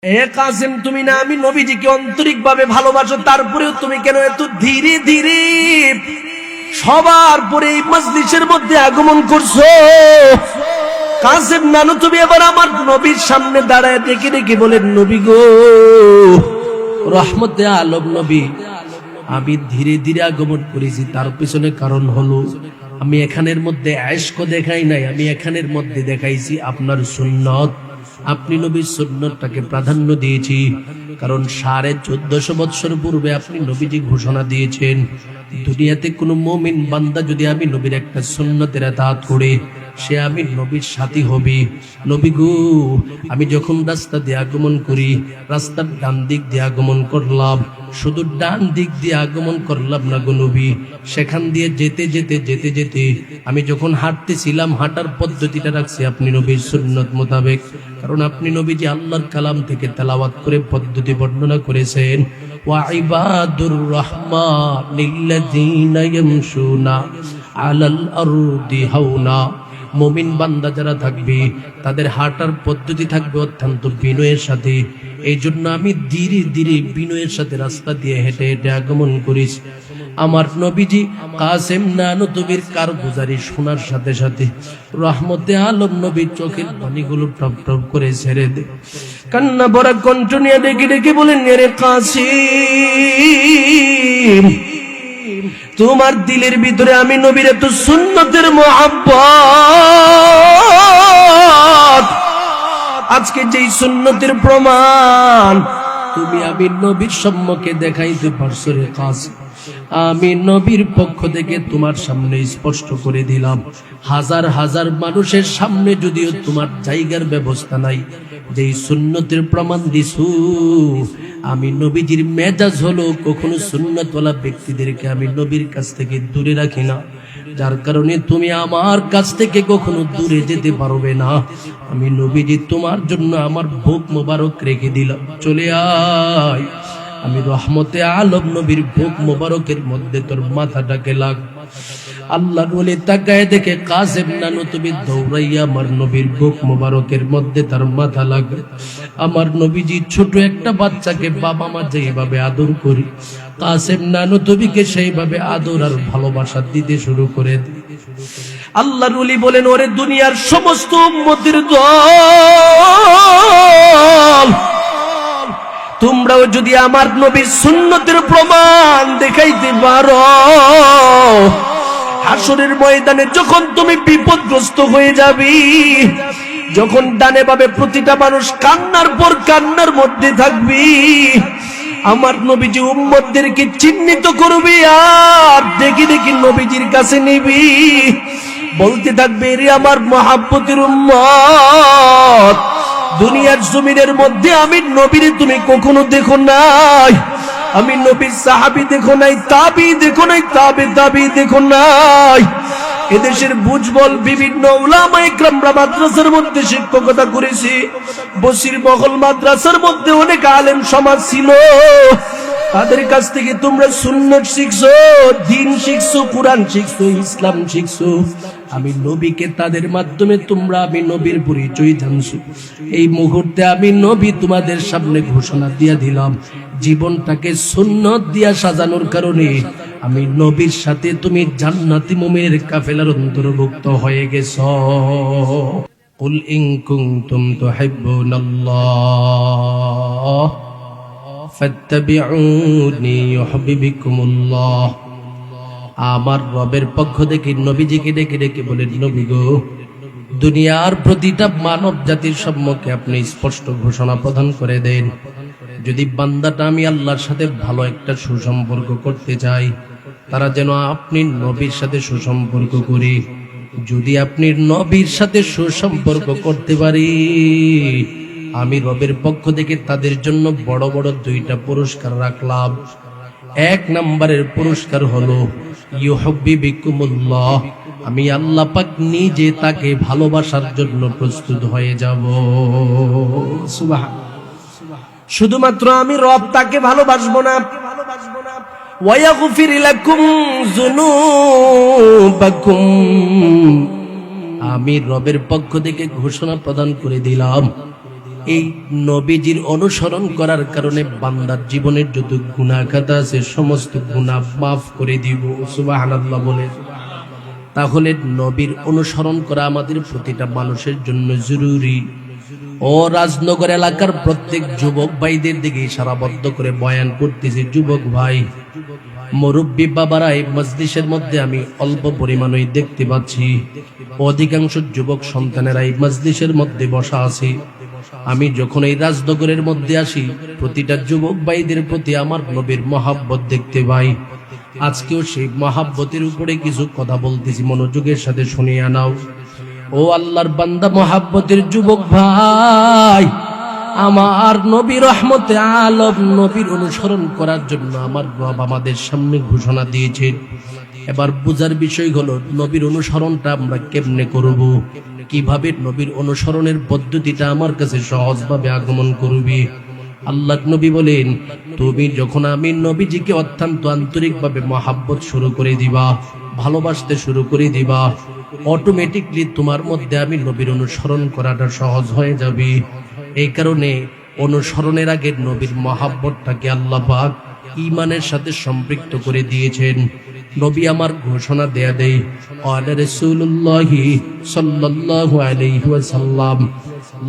এ কাসেম, তুমি না আমি নবীজিকে আন্তরিকভাবে ভালোবাসো, তারপরেও তুমি কেন এত ধীরে ধীরে সবার পরে এই মজলিসের মধ্যে আগমন করছো? কাসেম নানু, তুমি এবার আমার নবীর সামনে দাঁড়ায় ডেকে ডেকে বলেন, নবী গো, রহমতে আলম নবী, আমি ধীরে ধীরে আগমন করেছি, তার পিছনে কারণ হলো আমি এখানের মধ্যে আয়েশক দেখাই নাই, আমি এখানের মধ্যে দেখাইছি আপনার সুন্নত। আপনি নবীর সুন্নতটাকে প্রাধান্য দিয়েছি, কারণ 1450 বছর পূর্বে আপনি নবীজি ঘোষণা দিয়েছেন, দুনিয়াতে কোনো মুমিন বান্দা যদি আমি নবীর একটা সুন্নতের ইতাআত করে সে আমি নবীর সাথী হবে। নবী গো, আমি যখন রাস্তা দিয়ে আগমন করি, রাস্তার ডান দিক দিয়ে আগমন করলাম, শুধু ডান দিক দিয়ে আগমন করলাম না গো নবী, সেখান দিয়ে যেতে যেতে যেতে যেতে আমি যখন হাঁটতেছিলাম, হাঁটার পদ্ধতিটা রাখছি আপনি নবীর সুন্নত মোতাবেক, কারণ আপনি নবীজি আল্লাহর কালাম থেকে তেলাওয়াত করে পদ্ধতি বর্ণনা করেছেন, ওয়া ইবাদুর রাহমানিল্লাযীনা ইয়ামশুনা আলাল আরদি হাওনা। মুমিন বান্দা যারা থাকবে তাদের হাঁটার পদ্ধতি থাকবে অত্যন্ত বিনয়ের সাথে। এই জন্য আমি ধীরে ধীরে বিনয়ের সাথে রাস্তা দিয়ে হেঁটে হেঁটে আগমন করিস। আমার নবীজি কাসেম নানুতুবির কারগুজারি শোনার সাথে সাথে রহমতে আলম নবীর চোখের পানিগুলো টপ টপ করে ছেড়ে দে, কান্না ভরা কণ্ঠ নিয়ে ডেকে ডেকে বলেন, রে কাসেম, তোমার দিলের ভিতরে আমি নবীর এত সুন্নতের মুহাব্বত, আজকে যেই সুন্নতের প্রমাণ তুমি আমি নবীর সম্মুখে দেখাইতে পারছো রে কাসেম, আমি নবীর পক্ষ থেকে তোমার সামনে স্পষ্ট করে দিলাম। হাজার হাজার মানুষের সামনে যদিও তোমার জায়গার ব্যবস্থা নাই, যেই সুন্নতের প্রমাণ দিছু, আমি নবীজির মেজাজ হলো কখনো সুন্নতওয়ালা ব্যক্তিদেরকে আমি নবীর কাছ থেকে দূরে রাখি না, যার কারণে তুমি আমার কাছ থেকে কখনো দূরে যেতে পারবে না। আমি নবীজি তোমার জন্য আমার বুক মোবারক রেখে দিলাম, চলে আয়, আমি রহমতে আলম নবীর বুক মোবারকের মধ্যে তোর মাথাটাকে লাগ। আল্লাহর ওলি তাকায় দেখে কাসেম নানু তুমি দৌড়াইয়া আমার নবীর বুক মোবারকের মধ্যে তার মাথা লাগে। আমার নবীজি ছোট একটা বাচ্চাকে বাবা মা যেভাবে আদর করি, কাসেম নানু তুমিকে সেইভাবে আদর আর ভালোবাসা দিতে শুরু করে দিই। আল্লাহর ওলি বলেন, ওরে দুনিয়ার সমস্ত উম্মতের দল, তোমরাও যদি আমার নবীর সুন্নতের প্রমাণ দেখাইতে পারো, হাসরের ময়দানে যখন তুমি বিপদগ্রস্ত হয়ে যাবি, যখন ডানে বামে প্রতিটা মানুষ কান্নার পর কান্নার মধ্যে থাকবি, আমার নবীজি উম্মতদেরকে চিহ্নিত করবি আর দেখি দেখি নবীজির কাছে নিবি, বলতে থাকবে, রে আমার মহাব্বতের উম্মত, দুনিয়ার জমিনের মধ্যে আমি নবীরে তুমি কখনো দেখো নাই, আমি নবীর সাহাবী দেখো নাই, তাবি দেখো নাই, তাবে তাবি দেখো নাই। এদেশের বুজবল বিভিন্ন উলামা ইকরামরা মাদ্রাসার মধ্যে শিক্ষকতা করেছে, বসির মহল মাদ্রাসার মধ্যে অনেক আলেম সমাজ ছিল, তাদের কাছ থেকে তোমরা সুন্নাত শিখছো, দ্বীন শিখছো, কুরআন শিখছো, ইসলাম শিখছো, আমি নবীকে তাদের মাধ্যমে তোমরা আমি নবীর পরিচয় জানছো। এই মুহূর্তে আমি নবী তোমাদের সামনে ঘোষণা দিয়া দিলাম, জীবনটাকে সুন্নত দিয়া সাজানোর কারণে আমি নবীর সাথে তুমি জান্নাতি মুমিনের কাফেলার অন্তর্ভুক্ত হয়ে গেছো। কুল ইন কুনতুম তুহিব্বুনাল্লাহ ফাত্তাবিউনি ইউহিব্বুকুমুল্লাহ। আমার রবের পক্ষ থেকে নবীজিকে ডেকে ডেকে বলেন, নবী গো, দুনিয়ার প্রতিটা মানব জাতির সম্মুখে আপনি স্পষ্ট ঘোষণা প্রদান করে দেন, যদি বান্দাটা আমি আল্লাহর সাথে ভালো একটা সুসম্পর্ক করতে চাই, তারা যেন আপনি নবীর সাথে সুসম্পর্ক করে, যদি আপনি নবীর সাথে সুসম্পর্ক করতে পারি, আমি রবের পক্ষ থেকে তাদের জন্য বড় বড় দুইটা পুরস্কার রাখলাম। এক নম্বরের পুরস্কার হলো ইউহিব্বুকুমুল্লাহ, আমি আল্লাহ পাক নিজে তাকে ভালোবাসার জন্য প্রস্তুত হয়ে যাব। সুবহানাল্লাহ। শুধুমাত্র আমি রব তাকে ভালোবাসবো না, ওয়া ইয়াগফির লাকুম যুনুবাকুম, আমি রবের পক্ষ থেকে ঘোষণা প্রদান করে দিলাম, এই নবীজির অনুসরণ করার কারণে বান্দার জীবনের যত গুনাহ খাতা আছে সমস্ত গুনাহ মাফ করে দিব। সুবহানাল্লাহ বলে। তাহলে নবীর অনুসরণ করা আমাদের প্রতিটা মানুষের জন্য জরুরি। ও রাজনগর এলাকার প্রত্যেক যুবক ভাইদের দিকে ইশারাবদ্ধ করে বয়ান করতেছি। যুবক ভাই, মুরব্বী বাবারা এই মজলিসের মধ্যে আমি অল্প পরিমাণই দেখতে পাচ্ছি, অধিকাংশ যুবক সন্তানেরা এই মজলিসের মধ্যে বসা আছে। আমি যখন এই রাজনগরের মধ্যে আসি, প্রতিটা যুবক ভাইদের প্রতি আমার নবীর মহাব্বত দেখতে পাই। আজকেও সেই মহাব্বতের উপরে কিছু কথা বলতেছি, মনোযোগের সাথে শুনিয়া নাও। ও আল্লাহর বান্দা, মহাব্বতের যুবক ভাই, আমার নবী রহমতে আলম নবীর অনুসরণ করার জন্য আমার রব আমাদের সামনে ঘোষণা দিয়েছেন। এবার বুঝার বিষয় হলো নবীর অনুসরণটা আমরা কেমনে করব, কিভাবে নবীর অনুসরণের পদ্ধতিটা আমার কাছে সহজভাবে আগমন করবে। আল্লাহ নবী বলেন, তুমি যখন আমি নবীজিকে অত্যন্ত আন্তরিকভাবে মহাব্বত শুরু করে দিবা, ভালোবাসতে শুরু করে দিবা, অটোমেটিকলি তোমার মধ্যে আমি নবীর অনুসরণ করাটা সহজ হয়ে যাবে। এই কারণে অনুসরণের আগে নবীর মহাব্বতটাকে আল্লাহ পাক ঈমানের সাথে সম্পৃক্ত করে দিয়েছেন। নবী আমার ঘোষণা দেয়া দেয়, ক্বালা রাসূলুল্লাহি সাল্লাল্লাহু আলাইহি ওয়াসাল্লাম,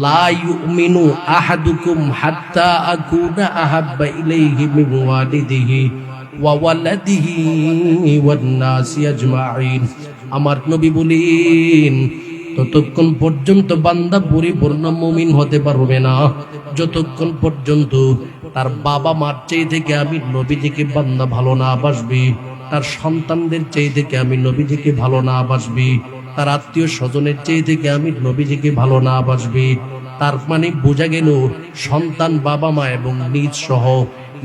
লা ইউমিনু আহাদুকুম হাত্তা আকুনা আহাব্বা ইলাইহি মিন ওয়ালিদিহি ওয়া ওয়ালাদিহি ওয়ান নাসি আজমাইন। আমার নবী বলেন, ততক্ষণ পর্যন্ত বান্দা পরিপূর্ণ মুমিন হতে পারবে না যতক্ষণ পর্যন্ত তার বাবা মার চেয়ে থেকে আমি নবীজিকে বান্দা ভালো না বাসবি, তার সন্তানদের চেয়ে থেকে আমি নবীজিকে ভালো না বাসবি, তার আত্মীয় স্বজনের চেয়ে থেকে আমি নবীজিকে ভালো না বাসবি। তার মানে বোঝা গেল, সন্তান, বাবা মা এবং নিজ সহ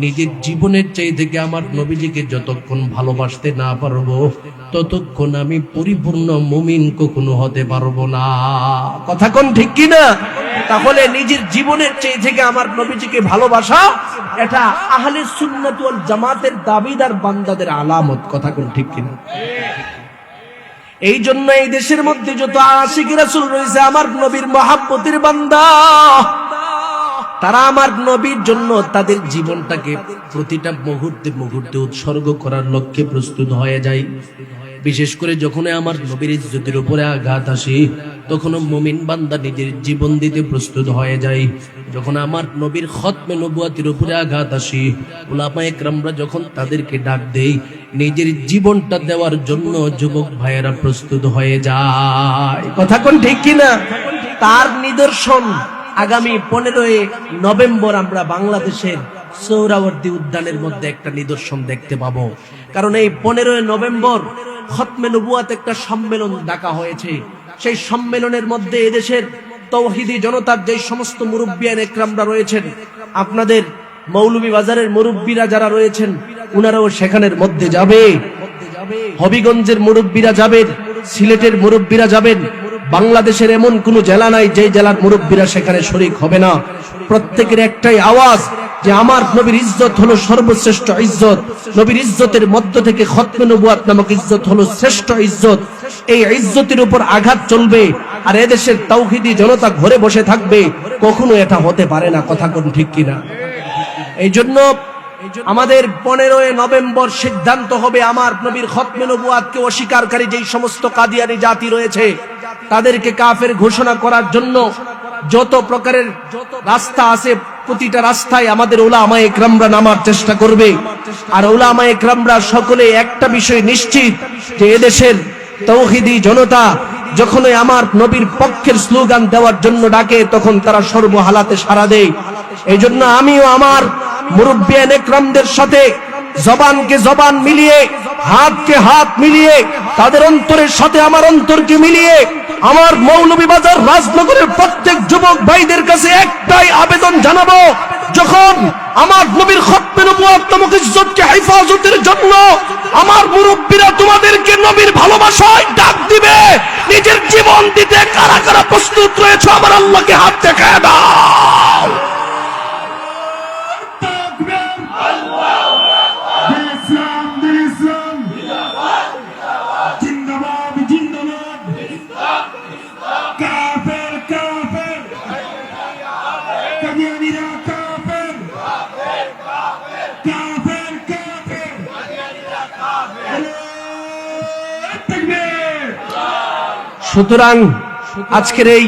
নিজের জীবনের চেয়ে থেকে আমার নবীজিকে যতক্ষণ ভালোবাসতে না পারবো ততক্ষণ আমি পরিপূর্ণ মুমিন কখনো হতে পারবো না। কথা কোন ঠিক কিনা? তাহলে নিজের জীবনের চেয়ে থেকে আমার নবীজিকে ভালোবাসা, এটা আহলে সুন্নাত ওয়াল জামাতের দাবিদার বান্দাদের আলামত। কথা কোন ঠিক কিনা? এই জন্য এই দেশের মধ্যে যত আশিক রাসূল রয়েছে, আমার নবীর মহাব্বতের বান্দা, তারা আমার নবীর জন্য তাদের জীবনটাকে প্রতিটা মুহূর্তে মুহূর্তে উৎসর্গ করার লক্ষ্যে প্রস্তুত হয়ে যায়। বিশেষ করে যখন আমার নবীর ইজ্জতের উপরে আঘাত আসে, তখন মুমিন বান্দা নিজের জীবন দিতে প্রস্তুত হয়ে যায়। যখন আমার নবীর খতমে নবুয়াতের উপরে আঘাত আসে, উলামায়ে কেরামরা যখন তাদেরকে ডাক দেয়, নিজের জীবনটা দেওয়ার জন্য যুবক ভাইয়েরা প্রস্তুত হয়ে যায়। কথা কোন ঠিক কিনা? তার নিদর্শন আগামী 15 নভেম্বর আমরা বাংলাদেশের সোহরাওয়ার্দী উদ্যানের মধ্যে একটা নিদর্শন দেখতে পাবো। কারণ এই 15 নভেম্বর খতমে নবুয়াত একটা সম্মেলন ডাকা হয়েছে। সেই সম্মেলনের মধ্যে এদেশের তৌহিদি জনতার যে সমস্ত মুরব্বিয়ান একরামরা রয়েছেন, আপনাদের মৌলভী বাজারের মুরব্বীরা যারা রয়েছেন, উনারাও সেখানের মধ্যে যাবে। হবিগঞ্জের মুরব্বীরা যাবেন, সিলেটের মুরব্বীরা যাবেন। বাংলাদেশের এমন কোন জেলা নাই যে জেলার মুরব্বীরা সেখানে শরীক হবে না। প্রত্যেকের একটাই আওয়াজ যে আমার নবীর ইজ্জত হলো সর্বশ্রেষ্ঠ ইজ্জত। নবীর ইজ্জতের মধ্য থেকে খতমে নবুয়াত নামক ইজ্জত হলো শ্রেষ্ঠ ইজ্জত। এই ইজ্জতের উপর আঘাত চলবে, আর এদেশের তাওহীদি জনতা ঘরে বসে থাকবে, কখনো এটা হতে পারে না। কথা কোন ঠিক কিনা? এই জন্য আমাদের 15 নভেম্বর সিদ্ধান্ত হবে আমার নবীর খতমে নবুয়াতকে অস্বীকারী যেই সমস্ত কাদিয়ানি জাতি রয়েছে, তাদেরকে কাফের ঘোষণা করার জন্য যত প্রকারের রাস্তা আছে, প্রতিটা রাস্তায় আমাদের উলামায়ে কেরামরা নামার চেষ্টা করবে। আর উলামায়ে কেরামরা সকলে একটা বিষয় নিশ্চিত, যে এদেশের তাওহীদি জনতা যখনই আমার নবীর পক্ষের স্লোগান দেওয়ার জন্য ডাকে, তখন তারা সর্বহালাতে সাড়া দেয়। এই জন্য আমিও আমার মুরব্বিয়ান একরামদের সাথে জবানকে জবান মিলিয়ে, হাতকে হাত মিলিয়ে, তাদের অন্তরের সাথে আমার অন্তরকে মিলিয়ে আমার মৌলভীবাজার রাজনগরের প্রত্যেক যুবক ভাইদের কাছে একটাই আবেদন জানাবো, যখন আমার নবীর খতমে নবুয়াত নামক ইজ্জতকে হেফাজতের জন্য আমার মুরব্বীরা তোমাদেরকে নবীর ভালোবাসায় ডাক দিবে, নিজের জীবন দিতে কারা কারা প্রস্তুত রয়েছে আমার আল্লাহকে হাত দেখায় দাও। সুতরাং আজকের এই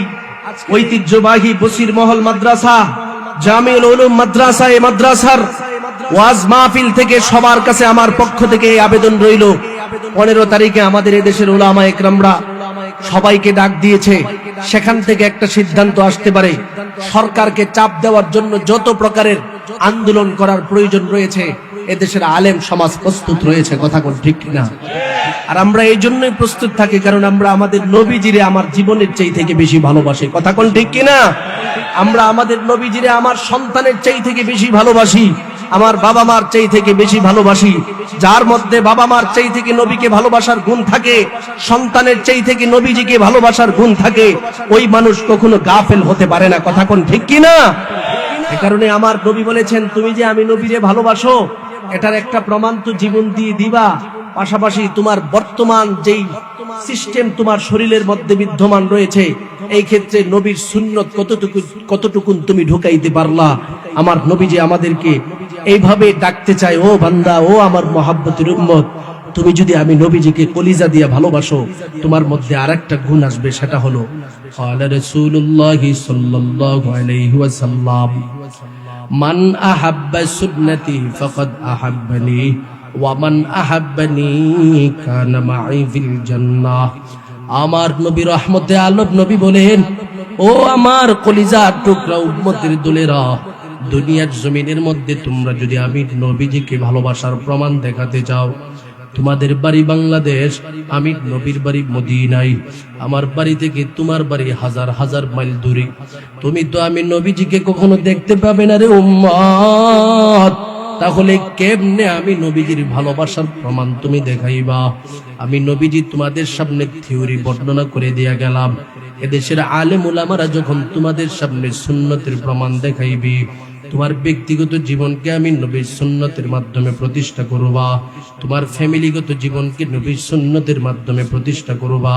ঐতিহ্যবাহী বসির মহল মাদ্রাসা, জামিউল উলুম মাদ্রাসা, এই মাদ্রাসার ওয়াজ মাহফিল থেকে সবার কাছে আমার পক্ষ থেকে এই আবেদন রইল, 15 তারিখে আমাদের এদেশের উলামা একরামরা সবাইকে ডাক দিয়েছে, সেখান থেকে একটা সিদ্ধান্ত আসতে পারে। সরকারকে চাপ দেওয়ার জন্য যত প্রকারের আন্দোলন করার প্রয়োজন রয়েছে এদেশের আলেম সমাজ প্রস্তুত রয়েছে, কথা কোন ঠিক কিনা? আর আমরা এই জন্যই প্রস্তুত থাকি কারণ আমরা আমাদের নবীজিরে আমার জীবনের চেয়ে থেকে বেশি ভালোবাসি, কথা কোন ঠিক কিনা? আমরা আমাদের নবীজিরে আমার সন্তানের চেয়ে থেকে বেশি ভালোবাসি, আমার বাবা মার চেয়ে থেকে বেশি ভালোবাসি। যার মধ্যে বাবা মার চেয়ে থেকে নবীকে ভালোবাসার গুণ থাকে, সন্তানের চেয়ে থেকে নবীজিকে ভালোবাসার গুণ থাকে, ওই মানুষ কখনো গাফেল হতে পারে না, কথা কোন ঠিক কিনা? এ কারণে আমার নবী বলেছেন, তুমি যে আমি নবীরে ভালোবাসো এটার একটা প্রমাণ তো জীবন দিয়ে দিবা, পাশাপাশি তোমার বর্তমান যেই সিস্টেম তোমার শরীরের মধ্যে বিদ্যমান রয়েছে এই ক্ষেত্রে নবীর সুন্নত কতটুকুন তুমি ঢুকাইতে পারলা। আমার নবী যে আমাদেরকে এইভাবে ডাকতে চায়, ও বান্দা, ও আমার মহাব্বতের উম্মত, তুমি যদি আমি নবীজিকে কলিজা দিয়া ভালোবাসো তোমার মধ্যে আরেকটা গুণ আসবে, সেটা হলো ক্বালা রাসূলুল্লাহ সাল্লাল্লাহু আলাইহি ওয়াসাল্লাম, মান আহাব্বা সুন্নতি ফাকাদ আহাব্বানি ওয়া মান আহাব্বানি কানা মাই ফিল জান্নাহ। আমার নবী রহমতে আলম নবী বলেন, ও আমার কলিজার টুকরা উম্মতের দলেরা, দুনিয়ার জমিনের মধ্যে তোমরা যদি আমি নবীজিকে ভালোবাসার প্রমাণ দেখাতে চাও, তোমাদের বাড়ি বাংলাদেশ, আমি নবীর বাড়ি মদিনায়, আমার বাড়ি থেকে তোমার বাড়ি হাজার হাজার মাইল দূরে, তুমি তো আমি নবীজিকে কখনো দেখতে পাবে না রে উম্মত। তাহলে কেমনে আমি নবীজির ভালোবাসার প্রমাণ তুমি দেখাইবা? আমি নবীজি তোমাদের সামনে থিওরি বর্ণনা করে দিয়া গেলাম, এদেশের আলেম উলামারা যখন তোমাদের সামনে সুন্নতের প্রমাণ দেখাইবি, তোমার ব্যক্তিগত জীবনকে আমি নবীর সুন্নতের মাধ্যমে প্রতিষ্ঠা করবা, তোমার ফ্যামিলিগত জীবনকে নবীর সুন্নতের মাধ্যমে প্রতিষ্ঠা করবা,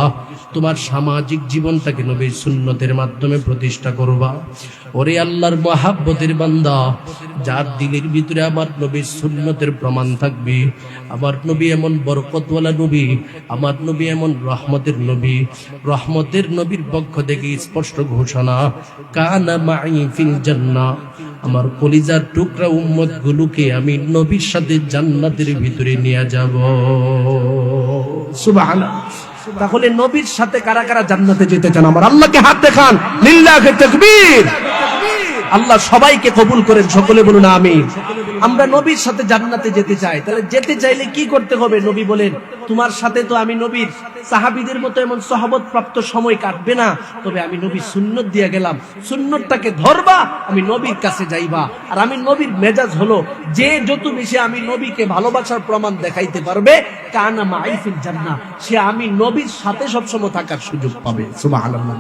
তোমার সামাজিক জীবনটাকে নবীর সুন্নতের মাধ্যমে প্রতিষ্ঠা করবা। ওরে আল্লাহর মহাব্বতের বান্দা, যার দিলের ভিতরে আমার নবীর সুন্নতের প্রমাণ থাকবে, আমার নবী এমন বরকতওয়ালা নবী, আমার নবী এমন রহমতের নবী, রহমতের নবীর পক্ষ থেকে স্পষ্ট ঘোষণা, কানা মাই ফিল জান্নাহ, আমার কলিজার টুকরা উম্মত গুলোকে আমি নবীর সাথে জান্নাতের ভিতরে নিয়ে যাব। সুবহানাল্লাহ। তাহলে নবীর সাথে কারা কারা জান্নাতে যেতে চান? আমার আল্লাহকে হাত দেখান, লিল্লাহি তাকবীর। আল্লাহ সবাইকে কবুল করেন, সকলে বলুন আমিন। আমরা নবীর সাথে জান্নাতে যেতে চাই, তাহলে যেতে চাইলে কি করতে হবে? নবী বলেন, তোমার সাথে তো আমি নবীর সাহাবীদের মতো এমন সহবত প্রাপ্ত সময় কাটবে না, তবে আমি নবীর সুন্নত দিয়ে গেলাম, সুন্নতটাকে ধরবা, আমি নবীর কাছে যাইবা। আর আমি নবীর মেজাজ হলো, যে যত বেশি আমি নবীকে ভালোবাসার প্রমাণ দেখাইতে পারবে, কানা মাই ফিল জান্নাহ, সে আমি নবীর সাথে সবসময় থাকার সুযোগ পাবে। সুবহানাল্লাহ।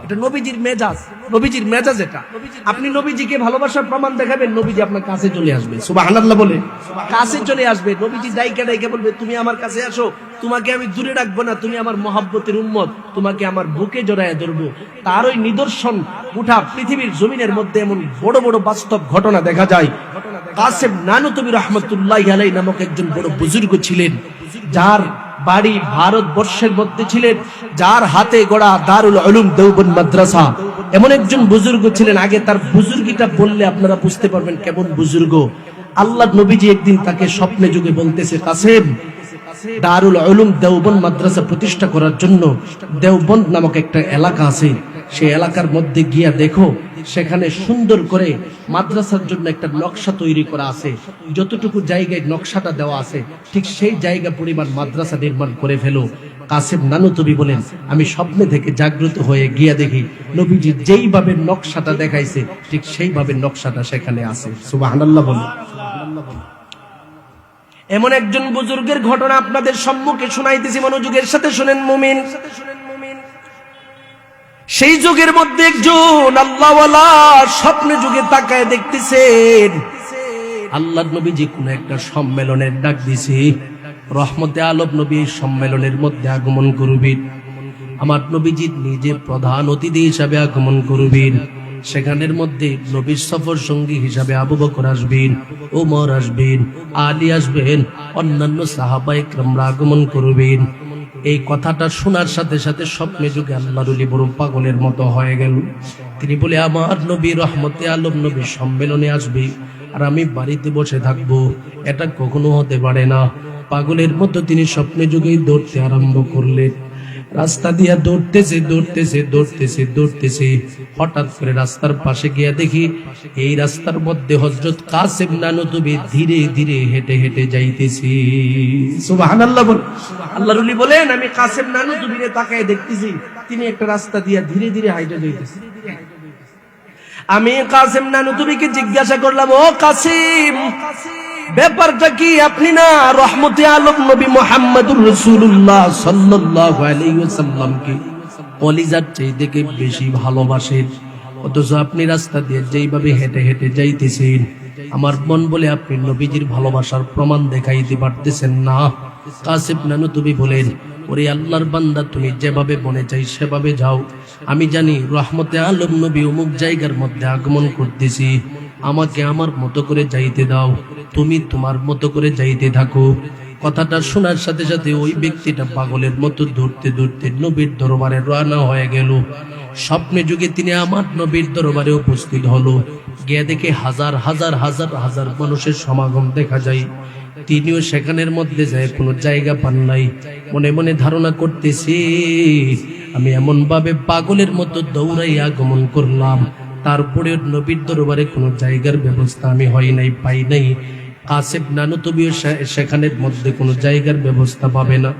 এটা নবীজির মেজাজ, নবীজির মেজাজ এটা। আপনি নবীজিকে ভালোবাসার প্রমাণ দেখাবেন, নবীজি আপনার কাছে চলে আসবে। সুবহানাল্লাহ বলে কাছে চলে আসবে। নবীজি ডাইকা ডাইকা বলবে, তুমি আমার কাছে আসো, তোমাকে আমি দূরে রাখবো না, তুমি আমার মহাব্বতের উম্মত, তোমাকে আমার বুকে জড়ায় ধরবো। তার ওই নিদর্শন গোটা পৃথিবীর জমিনের মধ্যে এমন বড় বড় বাস্তব ঘটনা দেখা যায়। কাসেম নানুতুবি রহমতুল্লাহি আলাইহি নামক একজন বড় বুজুর্গ ছিলেন, যার বাড়ি ভারতবর্ষের মধ্যে ছিলেন, যার হাতে গড়া দারুল উলুম দেওবন্দ মাদ্রাসা। এমন একজন বুজুর্গ ছিলেন, আগে তার বুজুর্গিটা বললে আপনারা বুঝতে পারবেন কেমন বুজুর্গ। আল্লাহ নবীজি একদিন তাকে স্বপ্নে যুগে বলতেছে, কাসেম, দারুল উলুম দেওবন্দ মাদ্রাসা প্রতিষ্ঠা করার জন্য দেওবন্দ নামক একটা এলাকা আছে, সেই এলাকার মধ্যে গিয়া দেখো, সেখানে সুন্দর করে মাদ্রাসার জন্য একটা নকশা তৈরি করা আছে, যতটুকু জায়গায় নকশাটা দেওয়া আছে ঠিক সেই জায়গা পরিমাণ মাদ্রাসা নির্মাণ করে ফেলো। কাসেম নানুতুবি বলেন, আমি স্বপ্নে থেকে জাগ্রত হয়ে গিয়া দেখি নবীজি যেইভাবে নকশাটা দেখাইছে ঠিক সেইভাবে নকশাটা সেখানে আছে। সুবহানাল্লাহ বলেন। এমন একজন বুজুর্গের ঘটনা আপনাদের সম্মুখে শোনাইতেছি, মনোযোগের সাথে শুনেন মুমিন। সেই যুগের মধ্যে একজন আল্লাহওয়ালা স্বপ্নে যুগে তাকায় দেখতেছেন আল্লাহর নবীজি কোন একটা সম্মেলনের ডাক দিছে, রহমতে আলম নবী এই সম্মেলনের মধ্যে আগমন করবেন, আমার নবীজি নিজে প্রধান অতিথি হিসাবে আগমন করবেন। সেখানের মধ্যে নবীর সফর সঙ্গী হিসাবে আবু বকর আসবেন, ওমর আসবেন, আলী আসবেন, অন্যান্য সাহাবায়ে কেরামরা আগমন করবেন। এই কথাটা শোনার সাথে সাথে স্বপ্নে যুগে আল্লাহর ওলি বড় পাগলের মতো হয়ে গেল। তিনি বলে, আমার নবী রহমতে আলম নবী সম্মেলনে আসবে আর আমি বাড়িতে বসে থাকবো, এটা কখনো হতে পারে না। পাগলের মতো তিনি স্বপ্নে যুগেই দৌড়তে আরম্ভ করলেন। রাস্তা দিয়া দৌড়তেছে। হঠাৎ করে রাস্তার পাশে গিয়া দেখি এই রাস্তার মধ্যে হযরত কাসেম নানুতুবি ধীরে ধীরে হেঁটে হেঁটে যাইতেছি। সুবহানাল্লাহ। আল্লাহর ওলি বলেন, আমি কাসেম নানুতুবিরে তাকায় দেখতেছি, তিনি একটা রাস্তা দিয়া ধীরে ধীরে হাইটে যাইতেছে। আমি কাসেম নানুতুবিকে জিজ্ঞাসা করলাম, ও কাসেম, ব্যাপারটা কি? আপনি না রহমতে আলম নবী মুহাম্মদুর রাসূলুল্লাহ সাল্লাল্লাহু আলাইহি ওয়াসাল্লামকে কলিজার চাইতে বেশি ভালোবাসেন, অথচ আপনি রাস্তা দিয়ে যেইভাবে হেঁটে হেঁটে যাইতেছেন, আমার মন বলে আপনি নবীজির ভালোবাসার প্রমাণ দেখাইতে পারতেছেন না। কাসেম নানুতুবি বলেন, ওরে আল্লাহর বান্দা, তুমি যেভাবে মনে চাই সেভাবে যাও। আমি জানি রহমতে আলম নবী অমুক জায়গার মধ্যে আগমন করতেছি, আমাকে আমার মতো করে যাইতে দাও, তুমি তোমার মতো করে যাইতে থাকো। কথাটা শোনার সাথে সাথে ওই ব্যক্তিটা পাগলের মতো দৌড়তে দৌড়তে নবীর দরবারে রওনা হয়ে গেল। স্বপ্নে যুগে তিনি আমার নবীর দরবারে উপস্থিত হলো। গিয়ে দেখে হাজার হাজার হাজার হাজার মানুষের সমাগম দেখা যায়। তিনিও সেখানের মধ্যে যায় কোনো জায়গা পান নাই। মনে মনে ধারণা করতেছি, আমি এমন ভাবে পাগলের মতো দৌড়াই আগমন করলাম, তারপরে নবীর দরবারে কোনো জায়গার ব্যবস্থা আমি হয় নাই, পাই নাই। কাসেম নানুতুবিও সেখানের মধ্যে কোনো জায়গার ব্যবস্থা পাবে না।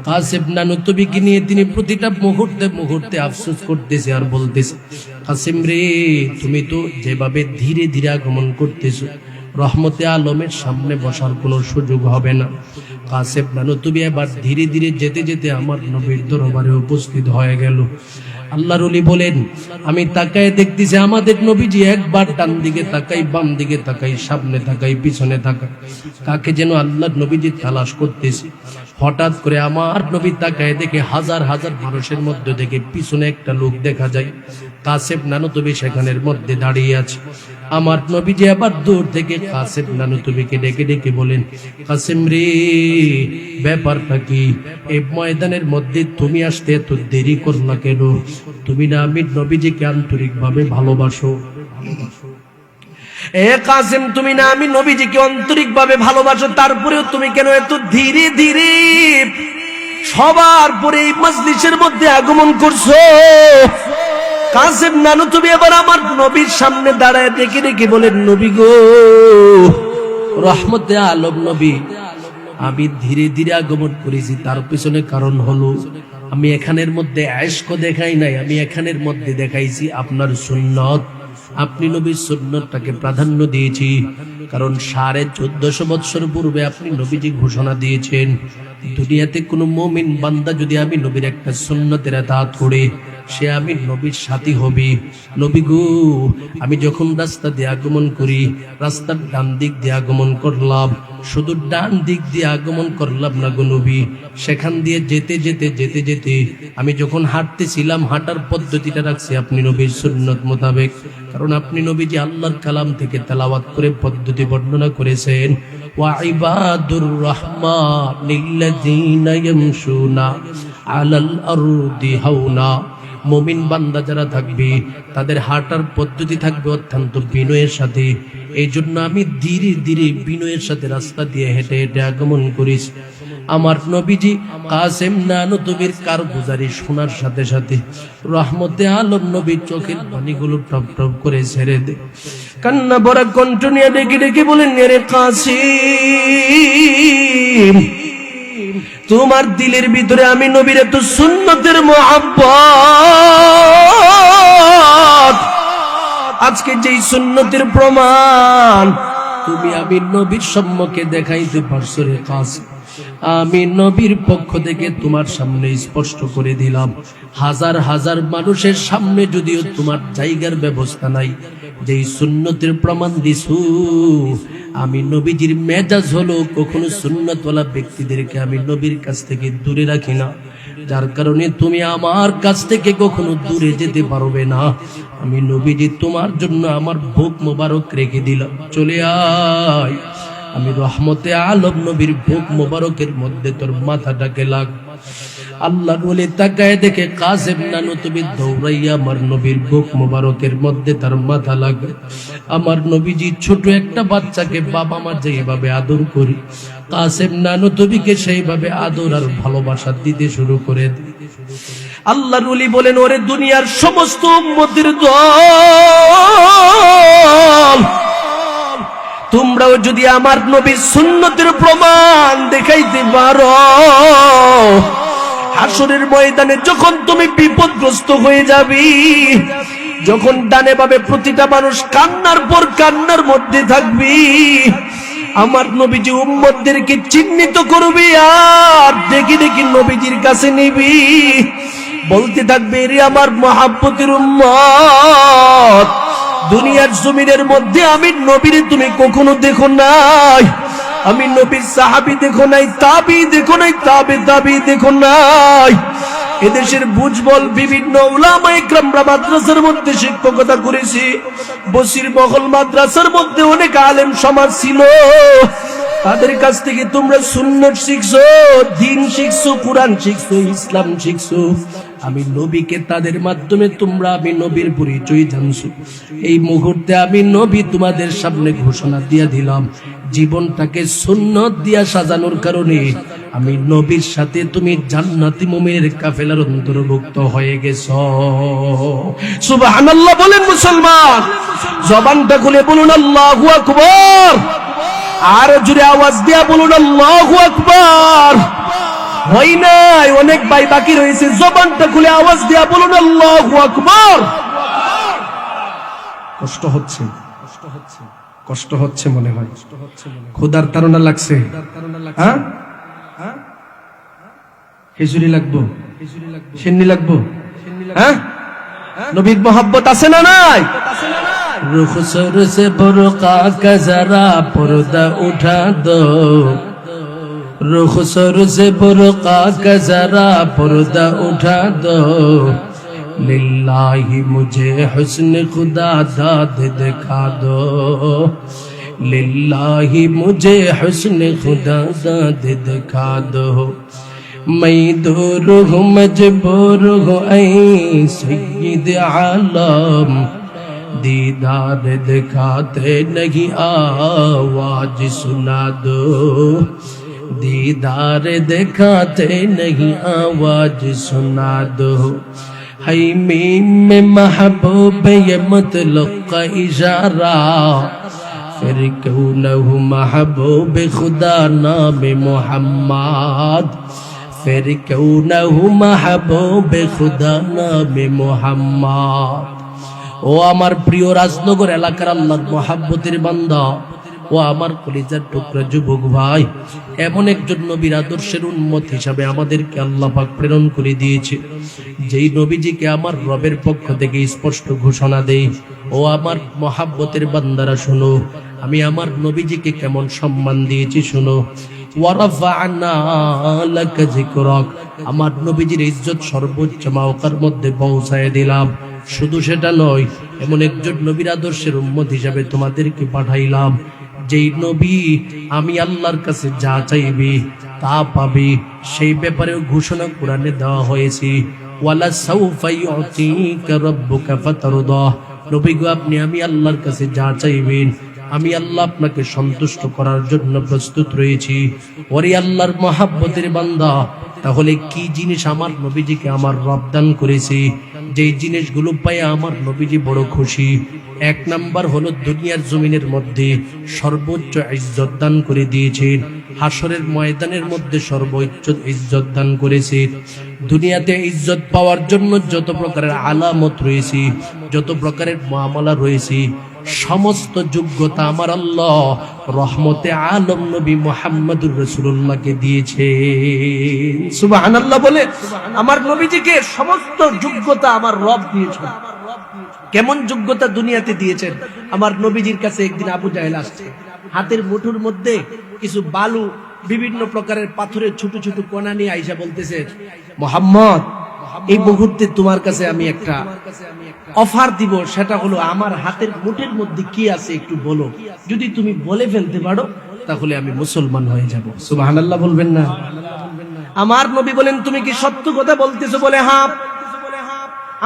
কাসেম নানুতুবিকে নিয়ে তিনি প্রতিটা মুহূর্তে মুহূর্তে আফসোস করতেছে আর বলতেছে, কাসেম রে, তুমি তো যেভাবে ধীরে ধীরে আগমন করতেছো, রহমতে আলমের সামনে বসার কোনো সুযোগ হবে না। কাসেম নানুতুবি এবার ধীরে ধীরে যেতে যেতে আমার নবীর দরবারে উপস্থিত হয়ে গেল। আল্লাহর ওলি বলেন, আমি তাকায় দেখতেছি আমাদের নবীজি একবার ডান দিকে তাকাই, বাম দিকে তাকাই, সামনে তাকাই, পিছনে তাকাই, কাকে যেন আল্লাহর নবীজি তালাশ করতেছে। হঠাৎ করে আমার নবী তাকায় দেখে হাজার হাজার মানুষের মধ্যে থেকে পিছনে একটা লোক দেখা যায়। কাসেম নানুতুবি সেখানের মধ্যে দাঁড়িয়ে আছে। আমার নবীজি আবার দূর থেকে কাসেম নানুতুবিকে ডেকে ডেকে বলেন, কাসেম রে, ব্যাপারটা কি? এই ময়দানের মধ্যে তুমি আসতে এত দেরি করলা কেন? তুমি না আমি নবীজিকে আন্তরিক ভাবে ভালোবাসো? এ কাসেম, তুমি না আমি নবীজিকে আন্তরিক ভাবে ভালোবাসো, তারপরেও তুমি কেন এত ধীরে ধীরে সবার পরে এই মজলিসের মধ্যে আগমন করছো? কাসেম নানুতুবি এবার আমার নবীর সামনে দাঁড়ায় ডেকে ডেকে বলেন, নবী গো, রহমতে আলম নবী, আমি ধীরে ধীরে আগমন করেছি, তার পিছনে কারণ হলো আমি এখানের মধ্যে আয়েশক দেখাই নাই, আমি এখানের মধ্যে দেখাইছি আপনার সুন্নত। আপনি নবীর সুন্নতটাকে প্রাধান্য দিয়েছি, কারণ 1450 বছর পূর্বে আপনি নবীজি ঘোষণা দিয়েছেন, দুনিয়াতে কোনো মুমিন বান্দা যদি আমি নবীর একটা সুন্নতের ইতাআত করে, সে আমি নবীর সাথী হবে। নবী গো, আমি যখন রাস্তা দিয়ে আগমন করি, রাস্তার ডান দিক দিয়ে আগমন করলাম, শুধু ডান দিক দিয়ে আগমন করলাম না গো নবী, সেখান দিয়ে যেতে যেতে যেতে যেতে আমি যখন হাঁটতেছিলাম, হাঁটার পদ্ধতিটা রাখছি আপনি নবীর সুন্নত মোতাবেক, কারণ আপনি নবীজি আল্লাহর কালাম থেকে তেলাওয়াত করে পদ্ধতি বর্ণনা করেছেন, ওয়া ইবাদুর রাহমানিল্লাযীনা ইয়ামশুনা আলাল আরদি হাওনা। মুমিন বান্দা যারা থাকবে তাদের হাঁটার পদ্ধতি থাকবে অত্যন্ত বিনয়ের সাথে। এই জন্য আমি ধীরে ধীরে বিনয়ের সাথে রাস্তা দিয়ে হেঁটে হেঁটে আগমন করিস। আমার নবীজি কাসেম নানুতুবির কারগুজারি শোনার সাথে সাথে রহমতে আলম নবীর চোখের পানিগুলো টপ টপ করে ছেড়ে দে, কান্না ভরা কণ্ঠ নিয়ে ডেকে ডেকে বলেন, রে কাসেম, তোমার দিলের ভিতরে আমি নবীর এত সুন্নতের মুহাব্বত, আজকে যেই সুন্নতের প্রমাণ তুমি আমি নবীর সম্মুখে দেখাইতে পারছো রে কাসেম, আমি নবীর পক্ষ থেকে তোমার সামনে স্পষ্ট করে দিলাম। হাজার হাজার মানুষের সামনে যদিও তোমার জায়গার ব্যবস্থা নাই, যেই সুন্নতের প্রমাণ দিছু, আমি নবীজির মেজাজ হলো কখনো সুন্নতওয়ালা ব্যক্তিদেরকে আমি নবীর কাছ থেকে দূরে রাখি না, যার কারণে তুমি আমার কাছ থেকে কখনো দূরে যেতে পারবে না। আমি নবীজি তোমার জন্য আমার বুক মোবারক রেখে দিলাম, চলে আয়, আমি রহমতে আলম নবীর বুক মোবারকের মধ্যে তোর মাথাটাকে লাগ। আল্লাহর ওলি তাকায় দেখে কাসেম নানুতুবি দৌড়াইয়া আমার নবীর বুক মোবারকের মধ্যে তার মাথা লাগে। আমার নবীজি ছোট একটা বাচ্চাকে বাবা মা যেভাবে আদর করি, কাসেম নানুতুবিকে সেইভাবে আদর আর ভালোবাসা দিতে শুরু করে দেয়। আল্লাহর ওলি বলেন, ওরে দুনিয়ার সমস্ত উম্মতের দল, তোমরাও যদি আমার নবীর সুন্নতের প্রমাণ দেখাইতে পারো, হাসরের ময়দানে যখন তুমি বিপদগ্রস্ত হয়ে যাবি, যখন ডানে বামে প্রতিটা মানুষ কান্নার পর কান্নার মধ্যে থাকবি, আমার নবীজি উম্মতদেরকে চিহ্নিত করবি আর দেখি দেখি নবীজির কাছে নিবি, বলতে থাকবে, এরে আমার মহাব্বতের উম্মত, দুনিয়ার জমিনের মধ্যে আমি নবীর তুমি কখনো দেখো নাই, আমি নবীর সাহাবী দেখো নাই, তাবি দেখো নাই, তাবি দেখো নাই। এদেশের বুঝবল বিভিন্ন উলামা ইকরামরা মাদ্রাসার মধ্যে শিক্ষকতা করেছে, বসির মহল মাদ্রাসার মধ্যে অনেক আলেম সমাজ ছিল, তাদের কাছ থেকে তোমরা সুন্নাত শিখছো, দ্বীন শিখছো, কুরআন শিখছো, ইসলাম শিখছো। আমি নবীকে তাদের মাধ্যমে তোমরা আমি নবীর পরিচয় জানছো। এই মুহূর্তে আমি নবী তোমাদের সামনে ঘোষণা দিয়ে দিলাম, জীবনটাকে সুন্নাত দিয়া সাজানোর কারণে আমি নবীর সাথে তুমি জান্নাতি মুমিনের কাফেলার অন্তর্ভুক্ত হয়ে গেছো। সুবহানাল্লাহ বলেন মুসলমান, জবানটা খুলে বলুন আল্লাহু আকবার, আর জোরে আওয়াজ দিয়া বলুন আল্লাহু আকবার। হয় নাই, অনেক ভাই বাকি রয়েছে, জবানটা খুলে আওয়াজ দিয়া বলুন আল্লাহু আকবার। কষ্ট হচ্ছে, কষ্ট হচ্ছে মনে হয়, ক্ষুধার তাড়না লাগছে, হ্যাঁ খিচুড়ি লাগবো, সিন্নি লাগবো, হ্যাঁ নবীর মোহাব্বত আছে না নাই? रुखसर से बुरका का जरा पर्दा उठा दो, रुखसर से बुरका का जरा पर्दा उठा दो, लिल्लाही मुझे हुस्न खुदा दाद दिखा दो, लिल्लाही मुझे हुस्न खुदा दाद दिखा दो। मैं दूर हूँ मजबूर हूँ ऐ सय्यद आलम, दीदार दिखाते नहीं आवाज सुना दो, दीदार दिखाते नहीं आवाज सुना दो। है मीम में महबूब ये मतलब का इशारा, फिर क्यों न हूँ महबूब खुदा नाम मोहम्मद, फिर क्यों न हूँ महबूब खुदा नाम मोहम्मद। ও আমার প্রিয় রাজনগর এলাকার আল্লাহর মহাব্বতের বান্দা, ও আমার কলিজার টুকরা যুবক ভাই, এমন একজন নবীর আদর্শের উম্মত হিসাবে আমাদেরকে আল্লাহ পাক প্রেরণ করে দিয়েছে, যেই নবীজিকে আমার রবের পক্ষ থেকে স্পষ্ট ঘোষণা দেই, ও আমার মহাব্বতের বান্দারা শোনো, আমি আমার নবীজিকে কেমন সম্মান দিয়েছি শোনো। ওয়ারাফা'না লাকা যিকরাক, আমার নবীজির ইজ্জত সর্বোচ্চ মাওকার মধ্যে পৌঁছায় দিলাম। শুধু সেটা নয়, এমন একজন নবীর আদর্শের উম্মত হিসাবে তোমাদেরকে পাঠাইলাম, যেই নবী আমি আল্লাহর কাছে যা চাইবি তা পাবি, সেই ব্যাপারেও ঘোষণা কোরআনে দেওয়া হয়েছে। ওয়ালা সাউফা ইউতিকা রাব্বুকা ফাতারদা, নবী গো আপনি আমি আল্লাহর কাছে যা চাইবেন আমি আল্লাহ আপনাকে সন্তুষ্ট করার জন্য প্রস্তুত রয়েছি। ওরে আল্লাহর মহাব্বতের বান্দা, তাহলে কি জিনিস আমার নবীজিকে আমার রব দান করেছে, যেই জিনিসগুলো পায় আমার নবীজি বড় খুশি? এক নাম্বার হলো দুনিয়ার জমিনের মধ্যে সর্বোচ্চ ইজ্জত দান করে দিয়েছেন, হাসরের ময়দানের মধ্যে সর্বোচ্চ ইজ্জত দান করেছে। দুনিয়াতে ইজ্জত পাওয়ার জন্য যত প্রকারের আলামত রয়েছে, যত প্রকারের মুআমালা রয়েছে, সমস্ত যোগ্যতা আমার আল্লাহ রহমতে আলম নবী মুহাম্মদুর রাসূলুল্লাহকে দিয়েছে। সুবহানাল্লাহ বলে, আমার নবীজিকে সমস্ত যোগ্যতা আমার রব দিয়েছেন। কেমন যোগ্যতা দুনিয়াতে দিয়েছেন? আমার নবীজির কাছে একদিন আবু জাহেল আসছে, হাতের মুঠোর মধ্যে কিছু বালু, বিভিন্ন প্রকারের পাথরের ছোট ছোট কণা নিয়ে আয়েশা বলতেছে, মুহাম্মদ এই মুহূর্তে তোমার কাছে আমি একটা অফার দিব, সেটা হলো আমার হাতের মুঠের মধ্যে কি আছে একটু বলো, যদি তুমি বলে ফেলতে পারো তাহলে আমি মুসলমান হয়ে যাব। সুবহানাল্লাহ বলবেন না? আমার নবী বলেন তুমি কি সত্য কথা বলতেছো? বলে হ্যাঁ।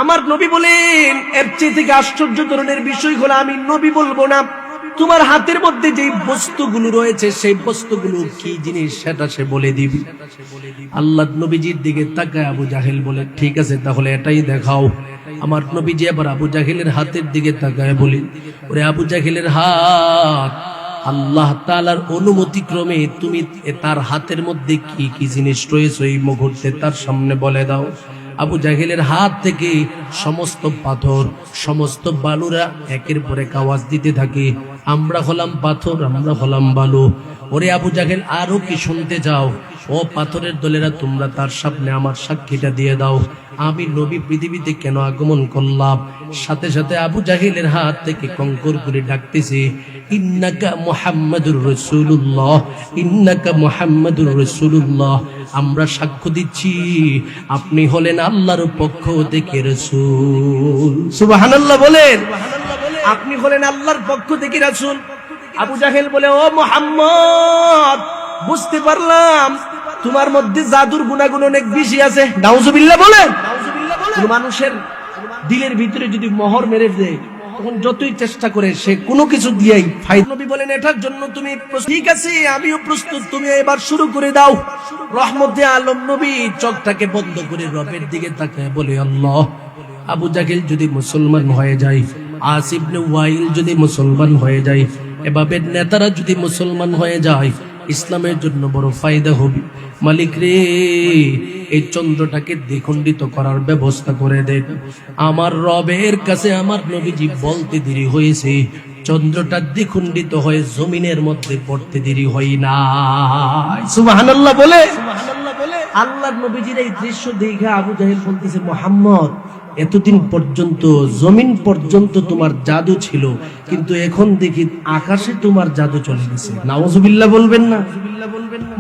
আমার নবী বলেন এর চেয়ে থেকে আশ্চর্য ধরনের বিষয় হলো আমি নবী বলবো না, তোমার হাতের মধ্যে যে বস্তুগুলো রয়েছে সেই বস্তুগুলো কি জিনিস সেটা সে বলে দিবি। আল্লাহর নবীজির দিকে তাকায় আবু জাহেল বলে ঠিক আছে তাহলে এটাই দেখাও। আমার নবীজি আবার আবু জাহেলের হাতের দিকে তাকায় বলি, ওরে আবু জাহেলের হাত, আল্লাহ তাআলার অনুমতি ক্রমে তুমি তার হাতের মধ্যে কি কি জিনিস রয়েছে এই মুহূর্তে তার সামনে বলে দাও। আবু জাহেলের হাত থেকে সমস্ত পাথর, সমস্ত বালুরা একের পর এক আওয়াজ দিতে থাকে, আমরা হলাম পাথর, আমরা হলাম বালু। ওরে আবু জাহেল আরো কি শুনতে চাও? ও পাথরের দলেরা তোমরা তার সামনে আমার সাক্ষীটা দিয়ে দাও, আমি নবী পৃথিবীতে কেন আগমন করলাম। সাথে সাথে আবু জাহেলের হাত থেকে কঙ্কর করে ডাকতেছে, ইন্নাকা মুহাম্মাদুর রাসূলুল্লাহ, ইন্নাকা মুহাম্মাদুর রাসূলুল্লাহ, আমরা সাক্ষ্য দিচ্ছি আপনি হলেন আল্লাহর পক্ষ থেকে রাসূল। সুবহানাল্লাহ বলেন, আপনি হলেন আল্লাহর পক্ষ থেকে রাসূল। আবু জাহেল বলে ও মুহাম্মদ, বুঝতে পারলাম তোমার মধ্যে জাদুর গুণাগুণ অনেক বেশি আছে। নাউজুবিল্লাহ বলেন। মানুষের দিলের ভিতরে যদি মোহর মেরে দেয় তখন যতই চেষ্টা করে সে কোনো কিছু দিয়েই ফায়দা। নবী বলেন এটার জন্য তুমি ঠিক আছে, আমিও প্রস্তুত, তুমি এবার শুরু করে দাও। রহমতে আলম নবী চোখটাকে বন্ধ করে রবের দিকে তাকায় বলে আল্লাহ, আবু জাহেল যদি মুসলমান হয়ে যায়, আস ইবনে ওয়াইল যদি মুসলমান হয়ে যায়, এভাবে নেতারা যদি মুসলমান হয়ে যায়, ইসলামের জন্য বড় ফায়দা হবে। মালিক রে, এই চন্দ্রটাকে দ্বিখণ্ডিত করার ব্যবস্থা করে দেন। আমার রবের কাছে আমার নবীজি বলতে দেরি হয়েছে, চন্দ্রটা দ্বিখণ্ডিত হয়ে জমিনের মধ্যে পড়তে দেরি হয় না। সুবহানাল্লাহ বলে। আল্লাহর নবীজির এই দৃশ্য দেখে আবু জাহেল বলতেছে, মুহাম্মদ, এতদিন পর্যন্ত জমিন পর্যন্ত তোমার জাদু ছিল, কিন্তু এখন দেখি আকাশে তোমার জাদু চলে গেছে। নাউজুবিল্লাহ বলবেন না?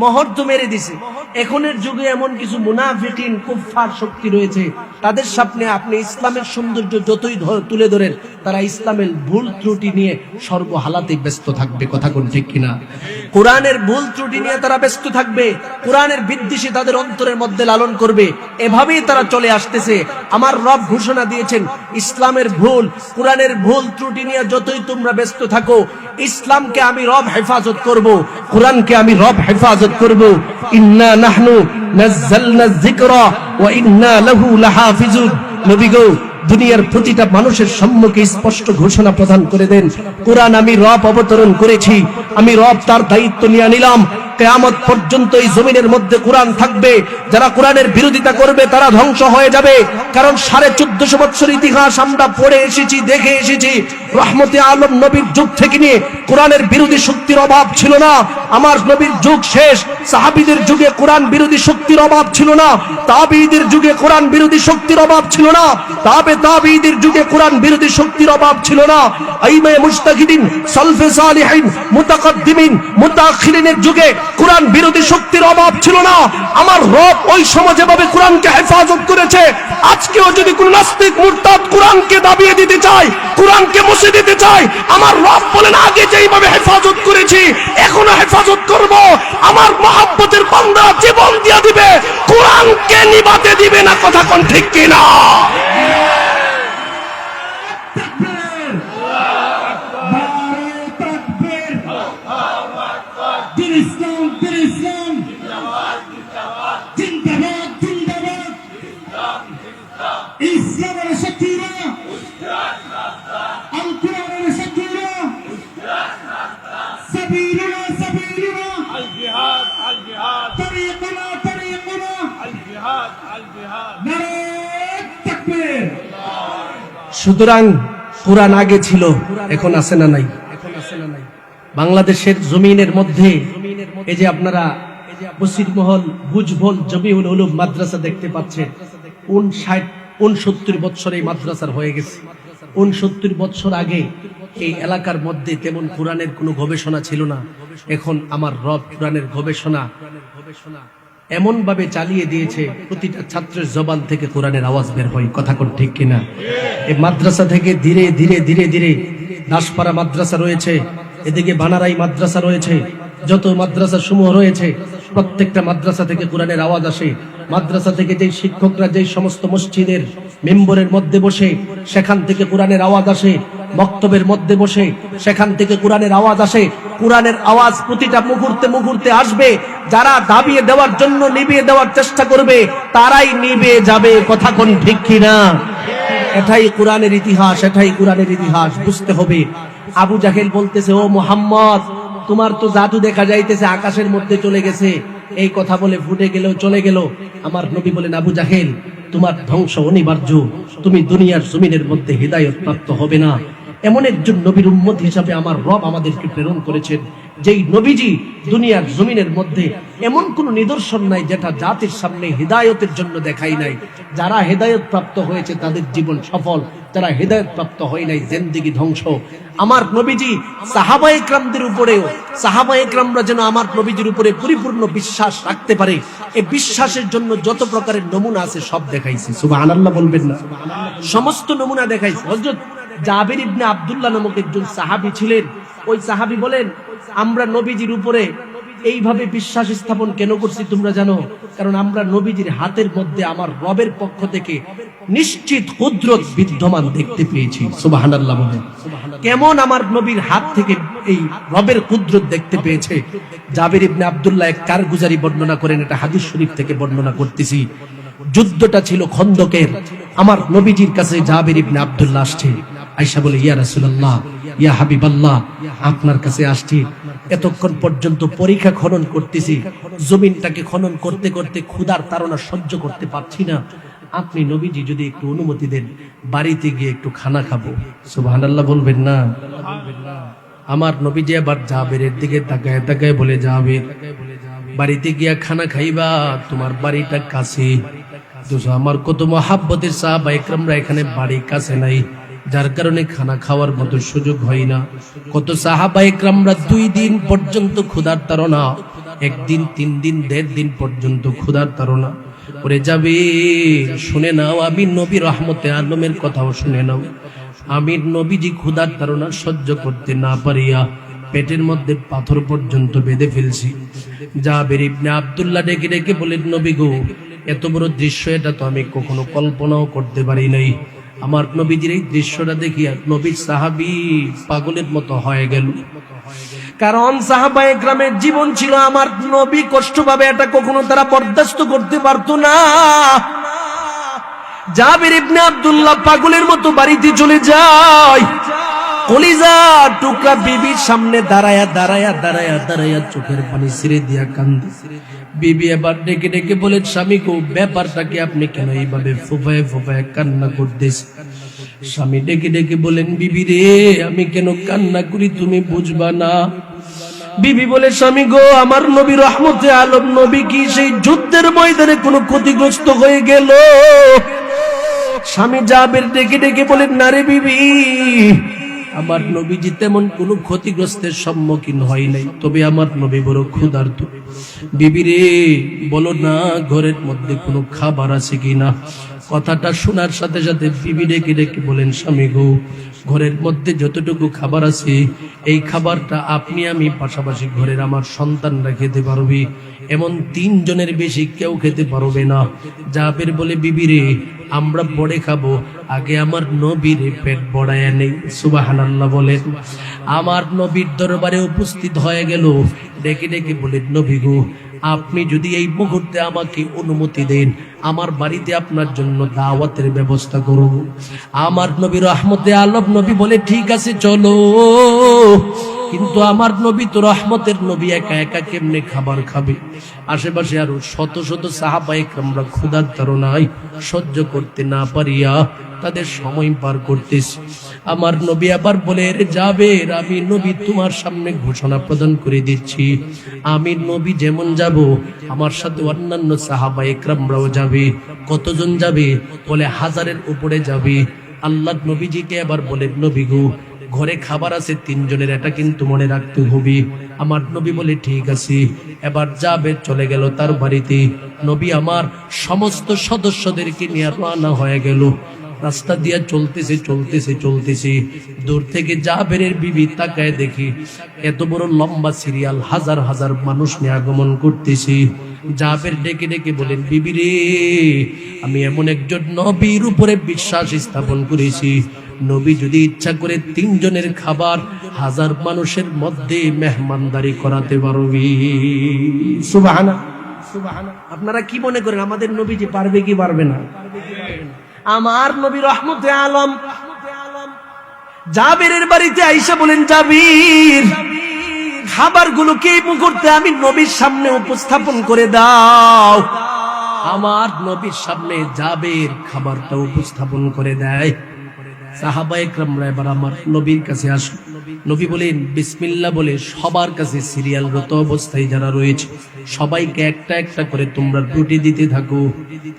মোহর তো মেরে দিছে। এখনের যুগে এমন কিছু মুনাফিকিন কুফফার শক্তি রয়েছে, তাদের সামনে আপনি ইসলামের সৌন্দর্য যতই তুলে ধরেন, তারা ইসলামের ভুল ত্রুটি নিয়ে সর্বহালাতে ব্যস্ত থাকবে। কথা কোন ঠিক কিনা? কোরআনের ভুল ত্রুটি নিয়ে তারা ব্যস্ত থাকবে, কোরআনের বিদ্বেষী তাদের অন্তরের মধ্যে লালন করবে। এভাবেই তারা চলে আসতেছে। আমার রব ঘোষণা দিয়েছেন, ইসলামের ভুল, কোরআনের ভুল ত্রুটি নিয়ে যতই তোমরা ব্যস্ত থাকো, ইসলামকে আমি রব হেফাজত করব, কোরআনকে আমি রব হেফাজত করব। ইন্না নাহনু নাযালনা যিকরা ওয়া ইন্না লাহু লাহাফিজুন। নবী গো, দুনিয়ার প্রতিটা মানুষের সম্মুখে স্পষ্ট ঘোষণা প্রদান করে দেন, কোরআন আমি রব অবতরণ করেছি, আমি রব তার দায়িত্ব নিয়ে নিলাম। কিয়ামত পর্যন্ত এই জমিনের মধ্যে কোরআন থাকবে। যারা কোরআনের বিরোধিতা করবে তারা ধ্বংস হয়ে যাবে। কারণ 1450 বছর ইতিহাস আমরা পড়ে এসেছি, দেখে এসেছি। রহমতে আলম নবীর যুগ থেকে নিয়ে কোরআনের বিরোধী শক্তির অভাব ছিল না। আমার নবীর যুগ শেষ, সাহাবীদের যুগে কোরআন বিরোধী শক্তির অভাব ছিল না, তাবেঈদের যুগে কোরআন বিরোধী শক্তির অভাব ছিল না, তাবেঈদের যুগে কোরআন বিরোধী শক্তির অভাব ছিল না। আইমে মুজতাহিদিন, সালফে সালিহিন, মুতাকদ্দিমিন, মুতাআখিরিনের যুগে কোরআন বিরোধী শক্তির অভাব ছিল না। আমার রব ওই সময় যেভাবে কোরআনকে হেফাজত করেছে, আজকেও যদি কোন নাস্তিক মুরতাদ কোরআনকে দাবিয়ে দিতে চায়, কোরআনকে মুছে দিতে চায়, আমার রব বলেন আগে যেইভাবে হেফাজত করেছি এখনো হেফাজত করব। আমার মহব্বতের বান্দা জীবন দিয়ে দিবে, কোরআনকে নিভাতে দিবে না। কথা কোন ঠিক কিনা? সুতরাং কোরআন আগে ছিল, এখন আছে না নাই? বাংলাদেশের জমিনের মধ্যে এই যে আপনারা বসিরমহল, বুজভল, জমিউল উলুম মাদ্রাসা দেখতে পাচ্ছেন, 69 বছর এই মাদ্রাসার হয়ে গেছে। 69 বছর আগে এই এলাকার মধ্যে তেমন কোরআনের কোনো গবেষণা ছিল না। এখন আমার রব কোরআনের গবেষণা এমন ভাবে চালিয়ে দিয়েছে, প্রতিটা ছাত্রের জবান থেকে কোরআনের আওয়াজ বের হয়। কথা কোন ঠিক কিনা? এই মাদ্রাসা থেকে ধীরে ধীরে ধীরে ধীরে দাসপাড়া মাদ্রাসা রয়েছে, এদিকে বানারাই মাদ্রাসা রয়েছে, যত মাদ্রাসা সমূহ রয়েছে প্রত্যেকটা মাদ্রাসা থেকে কোরআনের আওয়াজ আসে, মাদ্রাসা থেকে যেই শিক্ষকরা যেই সমস্ত মসজিদের মেম্বরের মধ্যে বসে সেখান থেকে কোরআনের আওয়াজ আসে, বক্তব্যের মধ্যে বসে সেখান থেকে কোরআনের আওয়াজ আসে। কোরআনের আওয়াজ প্রতিটা মুহূর্তে মুহূর্তে আসবে। যারা দাবিয়ে দেওয়ার জন্য নিভিয়ে দেওয়ার চেষ্টা করবে তারাই নিভে যাবে। কথা কোন ঠিক কিনা? এটাই কোরআনের ইতিহাস, এটাই কোরআনের ইতিহাস। বুঝতে হবে। আবু জাহেল বলতেছে, ও মুহাম্মদ, তোমার তো জাদু দেখা যাইতেছে, আকাশের মধ্যে চলে গেছে। এই কথা বলে ফুটে গেল, চলে গেল। আমার নবী বলেন, আবু জাহেল, তোমার ধ্বংস অনিবার্য, তুমি দুনিয়ার জমিনের মধ্যে হিদায়াত প্রাপ্ত হবে না। এমন একজন নবীর উম্মত হিসাবে আমার রব আমাদেরকে প্রেরণ করেছেন, যেই নবীজি দুনিয়ার জমিনের মধ্যে এমন কোন নিদর্শন নাই যেটা জাতির সামনে হিদায়তের জন্য দেখাই নাই। যারা হিদায়ত প্রাপ্ত হয়েছে তাদের জীবন সফল, যারা হিদায়ত প্রাপ্ত হয় নাই জিন্দেগি ধ্বংস। আমার নবীজি সাহাবায়ে কেরামদের উপরেও, সাহাবায়ে কেরামরা যেন আমার নবীজির উপরে পরিপূর্ণ বিশ্বাস রাখতে পারে, এই বিশ্বাসের জন্য যত প্রকারের নমুনা আছে সব দেখাইছে। সুবহানাল্লাহ বলবেন না? সমস্ত নমুনা দেখাইছে। হযরত জাবির ইবনে আব্দুল্লাহ নামক একজন সাহাবী ছিলেন। ওই সাহাবী বলেন, আমরা নবীজির উপরে এইভাবে বিশ্বাস স্থাপন কেন করছি তোমরা জানো? কারণ আমরা নবীজির হাতের মধ্যে আমার রবের পক্ষ থেকে নিশ্চিত কুদরত বিদ্যমান দেখতে পেয়েছি। সুবহানাল্লাহ বলেন। কেমন আমার নবীর হাত থেকে এই রবের কুদরত দেখতে পেয়েছে? জাবির ইবনে আব্দুল্লাহ এক কারগুজারি বর্ণনা করেন, এটা হাদিস শরীফ থেকে বর্ণনা করতেছি। যুদ্ধটা ছিল খন্দকের। আমার নবীজির কাছে জাবির ইবনে আব্দুল্লাহ আসছে। আয়েশা বলে, ইয়া রাসূলুল্লাহ, ইয়া হাবিবাল্লাহ, আপনার কাছে আসছি। এতক্ষণ পর্যন্ত পরীক্ষা খনন করতেছি, জমিনটাকে খনন করতে করতে ক্ষুধার তাড়না সহ্য করতে পারছি না। আপনি নবীজি যদি একটু অনুমতি দেন, বাড়িতে গিয়ে একটু খানা খাবো। সুবহানাল্লাহ বলবেন না? আমার নবীজি আবার জাবেরের দিকে তাকায় তাকায় বলে, জাবের, বাড়িতে গিয়া খানা খাইবা? তোমার বাড়িটা কাছে। আমার কত মহাব্বতের সাহাবায়ে কেরামরা এখানে বাড়ি কাছে নাই, যার কারণে খানা খাওয়ার মতো সুযোগ হয় না। কত সাহাবায়ে কেরামরা 2 দিন পর্যন্ত ক্ষুধার তাড়না, 1 দিন, 3 দিন, 1.5 দিন পর্যন্ত ক্ষুধার তাড়না। ওরে যাবে, শুনে নাও, আমি নবী রহমতে আলমের কথাও শুনে নাও। আমি নবীজি ক্ষুধার তাড়না সহ্য করতে না পারিয়া পেটের মধ্যে পাথর পর্যন্ত বেঁধে ফেলছি। জাবির ইবনে আব্দুল্লাহ ডেকে ডেকে বলেন, নবী গো, এত বড় দৃশ্য এটা তো আমি কখনো কল্পনাও করতে পারি নাই। আমার নবীজির এই দৃশ্যটা দেখিয়া নবীর সাহাবী পাগলের মতো হয়ে গেল। কারণ সাহাবায়ে কেরামের জীবন ছিল, আমার নবী কষ্ট পাবে এটা কখনো তারা বরদাস্ত করতে পারতো না। জাবির ইবনে আব্দুল্লাহ পাগলের মতো বাড়িতে চলে যায়। কলিজা টুকরা বিবির সামনে দাঁড়ায়া দাঁড়ায়া দাঁড়ায়া দাঁড়ায়া চোখের পানি ছেড়ে দিয়া কান্দে। বিবি এবার ডেকে ডেকে বলেন, স্বামী গো, ব্যাপারটাকে আপনি কেন এইভাবে ফোফায় ফোফায় কান্না করতেছেন? স্বামী ডেকে ডেকে বলেন, বিবি রে, আমি কেন কান্না করি তুমি বুঝবা না। বিবি বলে, স্বামী গো, আমার নবী রহমতে আলম নবী কি সেই যুদ্ধের ময়দানে কোনো ক্ষতিগ্রস্ত হয়ে গেল? স্বামী জাবের ডেকে ডেকে বলেন, না রে বিবি, আমার নবীজি তেমন কোনো ক্ষতিগ্রস্তের সম্মুখীন হয় নাই, তবে আমার নবী বড় ক্ষুধার্ত। বিবি রে, বলো না ঘরের মধ্যে কোনো খাবার আছে কিনা। কথাটা শোনার সাথে সাথে বিবি ডেকে ডেকে বলেন, স্বামী গো, ঘরের মধ্যে যতটুকু খাবার আছে এই খাবারটা আপনি আমি পাশাপাশি ঘরের আমার সন্তানরা খেতে পারবে, এমন 3 জনের বেশি কেউ খেতে পারবে না। জাবের বলে, বিবি রে, আমরা পরে খাবো, আগে আমার নবীর পেট বড়ায় নেই। সুবহানাল্লাহ বলেন। আমার নবীর দরবারে উপস্থিত হয়ে গেল। ডেকে ডেকে বলেন, নবী গো, আপনি যদি এই মুহূর্তে আমাকে অনুমতি দেন, আমার বাড়িতে আপনার জন্য দাওয়াতের ব্যবস্থা করব। আমার নবী রহমতে আলম নবী বলে, ঠিক আছে চলো। কিন্তু আমার নবী তো রহমতের নবী, একা একা কেমনে খাবার খাবে? আশেপাশে আরো শত শত সাহাবায়ে কেরামরা ক্ষুধার তাড়নায় সহ্য করতে না পারিয়া তাদের সময় পার করতেছে। আমার নবী আবার বলে, জাবের, আমি নবী তোমার সামনে ঘোষণা প্রদান করে দিচ্ছি, আমি নবী যেমন যাব আমার সাথে অন্যান্য সাহাবায়ে কেরামরাও যাবে। কতজন যাবে? বলে 1000-এর উপরে যাবে। আল্লাহর নবীজিকে আবার বলে, নবী গো, ঘরে খাবার আছে 3 জনের, এটা কিন্তু মনে রাখতে হবে। আমার নবী বলে, ঠিক আছে। এবার যাবে চলে গেল তার বাড়িতে। নবী আমার সমস্ত সদস্যদেরকে নিয়ে রওনা হয়ে গেল। রাস্তা দিয়া চলতেছে, দূর থেকে জাবেরের বিবি তাকায় দেখি এত বড় লম্বা সিরিয়াল, হাজার হাজার মানুষ নিয়ে আগমন করতেছি। জাবের ডেকে ডেকে বলেন, বিবি রে, আমি এমন একজন নবীর উপরে বিশ্বাস স্থাপন করেছি, নবী যদি ইচ্ছা করে 3 জনের খাবার হাজার মানুষের মধ্যে মেহমানদারি করাতে পারবি। সুবহানাল্লাহ। আপনারা কি মনে করেন আমাদের নবীজি পারবে কি পারবে না? আমার নবী রহমতে আলম জাবিরের বাড়িতে আইসা বলেন, জাবির, খাবারগুলো কি মুহূর্তে আমি নবীর সামনে উপস্থাপন করে দাও। আমার নবীর সামনে জাবির খাবারটা উপস্থাপন করে দেয়। সাহাবায়ে কেরামরা এবার আমার নবীর কাছে আসে। নবী বলেন বিসমিল্লাহ বলে সবার কাছে সিরিয়ালগত অবস্থায় যারা রয়েছে সবাইকে একটা একটা করে তোমরা রুটি দিতে থাকো।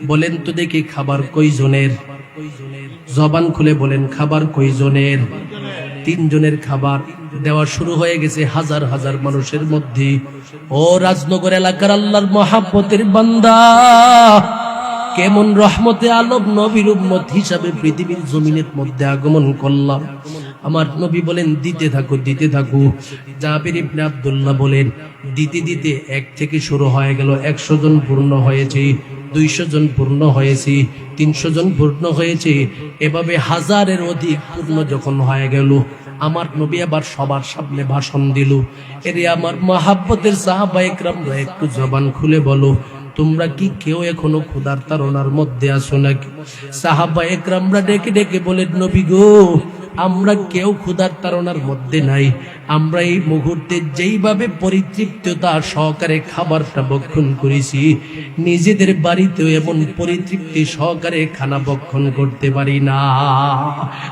বলেন তো দেখি খাবার কয়জনের? জবান খুলে বলেন খাবার কয়জনের? 3 জনের খাবার দেওয়া শুরু হয়ে গেছে হাজার হাজার মানুষের মধ্যে। ও রাজনগর এলাকার আল্লাহর মহাব্বতের বান্দা, কেমন রহমতে আলম নবীর উম্মত হিসাবে পৃথিবীর জমিনের মধ্যে আগমন করলাম। আমার নবী বলেন দিতে থাকো। জাবির ইবনে আব্দুল্লাহ বলেন দিতে দিতে 1 থেকে শুরু হয়ে গেল, 100 জন পূর্ণ হয়েছে, 200 জন পূর্ণ হয়েছে, 300 জন পূর্ণ হয়েছে, এভাবে হাজারের অধিক পূর্ণ যখন হয়ে গেল, আমার নবী আবার সবার সামনে ভাষণ দিল। এরে আমার মহাব্বতের সাহাবায়ে কেরামরা একটু জবান খুলে বলো, তোমরা কি কেউ এখনো ক্ষুধার তাড়নার মধ্যে আছো নাকি? সাহাবায়ে কেরামরা ডেকে ডেকে বলেন, নবী গো, আমরা কেউ ক্ষুধার তাড়নার মধ্যে নাই। আমরা এই মুহূর্তে যেইভাবে পরিতৃপ্ততা সহকারে খাবারটা ভক্ষণ করেছি, নিজেদের বাড়িতেও এমন পরিতৃপ্তি সহকারে খানা ভক্ষণ করতে পারি না।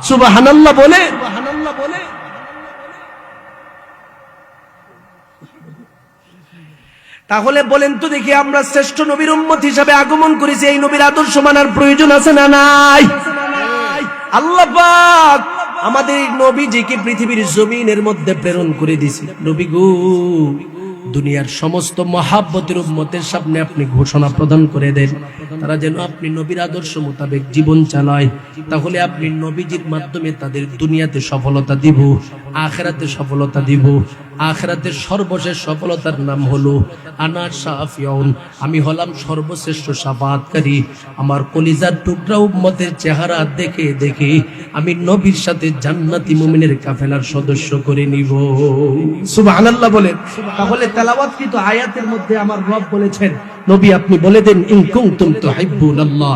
সুবহানাল্লাহ বলে। তাহলে বলেন তো দেখি, আমরা শ্রেষ্ঠ নবীর উম্মত হিসাবে আগমন করেছি, এই নবীর আদর্শ মানার প্রয়োজন আছে না নাই? আল্লাহ পাক আমাদের নবীজিকে পৃথিবীর জমিনের মধ্যে প্রেরণ করে দিয়েছে। নবী গো, দুনিয়ার সমস্ত মহাব্বতের উম্মতের সামনে আপনি ঘোষণা প্রদান করে দেন, তারা যেন আপনি নবীর আদর্শ মোতাবেক জীবন চালায়। তাহলে আপনি নবীজির মাধ্যমে তাদের দুনিয়াতে সফলতা দিব, আখিরাতে সফলতা দিব। আখিরাতের সর্বশেষ সফলতার নাম হলো আনা শাফিউন, আমি হলাম সর্বশ্রেষ্ঠ শাফাআতকারী। আমার কলিজার টুকরা উম্মতের চেহারা দেখে দেখে আমি নবীর সাথে জান্নাতি মুমিনের কাফেলার সদস্য করে নিব। সুবহানাল্লাহ বলেন। তাহলে তেলাওয়াতকৃত আয়াতের মধ্যে আমার রব বলেছেন, নবী আপনি বলে দেন, ইন কুনতুম তুহিব্বুনাল্লাহ,